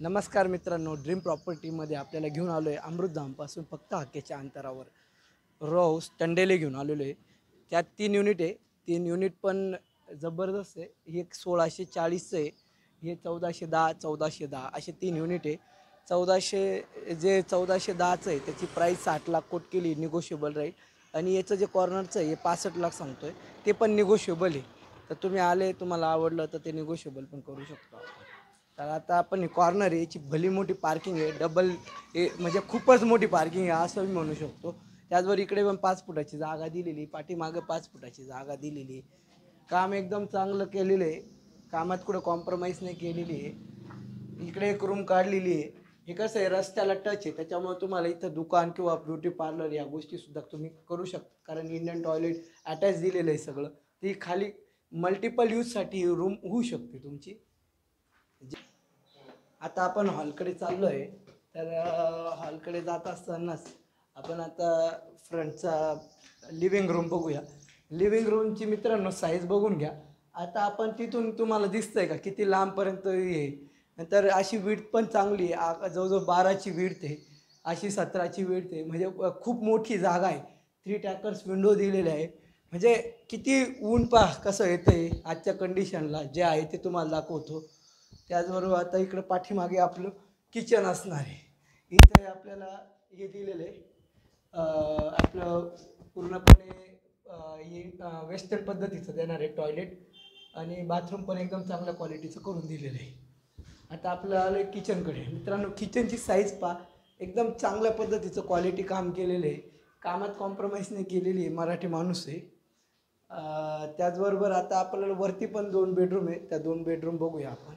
नमस्कार मित्रांनो, ड्रीम प्रॉपर्टीमध्ये आपल्याला घेऊन आलो आहे अमृतधामपासून फक्त हाकेच्या अंतरावर रोज टंडेले घेऊन आलेलो आहे. त्यात 3 युनिट आहे. 3 युनिट पण जबरदस्त आहे. ही एक 1640चं आहे, हे 1410 1410 असे 3 युनिट आहे. 1410चं आहे त्याची प्राईस 60 लाख कोट केली, निगोशिएबल राहील. आणि याचं जे कॉर्नरचं आहे हे 65 लाख सांगतो आहे, ते पण निगोशिएबल आहे. तर तुम्ही आले, तुम्हाला आवडलं तर ते निगोशिएबल पण करू शकतो आपण. तर आता आपण कॉर्नर आहे, याची भली मोठी पार्किंग आहे, डबल म्हणजे खूपच मोठी पार्किंग आहे असं मी म्हणू शकतो. त्याचबरोबर इकडे पण 5 फुटाची जागा दिलेली, पाठीमागं 5 फुटाची जागा दिलेली. काम एकदम चांगलं केलेलं आहे, कामात कुठं कॉम्प्रोमाइज नाही केलेली आहे. इकडे एक रूम काढलेली आहे. हे कसं आहे, रस्त्याला टच आहे, त्याच्यामुळे तुम्हाला इथं दुकान किंवा ब्युटी पार्लर या गोष्टीसुद्धा तुम्ही करू शकता. कारण इंडियन टॉयलेट अटॅच दिलेलं आहे सगळं. ती खाली मल्टिपल यूजसाठी रूम होऊ शकते तुमची. आता आपण हॉलकडे चाललो आहे. तर हॉलकडे जात असतानाच आपण आता फ्रंटचा लिव्हिंग रूम बघूया. लिव्हिंग रूमची मित्रांनो साईज बघून घ्या. आता आपण तिथून तुम्हाला दिसतंय का किती लांबपर्यंत आहे. नंतर अशी विड्थ पण चांगली आहे, जवळजवळ 12ची विड्थ आहे, अशी 17ची विड्थ आहे. म्हणजे खूप मोठी जागा आहे. 3 टॅकर्स विंडो दिलेले आहे. म्हणजे किती ऊन पहा कसं येतं आहे आजच्या कंडिशनला, जे आहे ते तुम्हाला दाखवतो. त्याचबरोबर आता इकडं पाठीमागे आपलं किचन असणार आहे. इथे आपल्याला हे दिलेलं आहे, आपलं पूर्णपणे हे वेस्टर्न पद्धतीचं देणार आहे टॉयलेट. आणि बाथरूम पण एकदम चांगल्या क्वालिटीचं करून दिलेलं आहे. आता आपलं आलं किचनकडे. मित्रांनो, किचनची साईज पहा, एकदम चांगल्या पद्धतीचं क्वालिटी काम केलेलं आहे, कामात कॉम्प्रोमाइज नाही केलेली आहे. मराठी माणूस आहे. त्याचबरोबर आता आपल्याला वरती पण 2 बेडरूम आहे, त्या 2 बेडरूम बघूया आपण.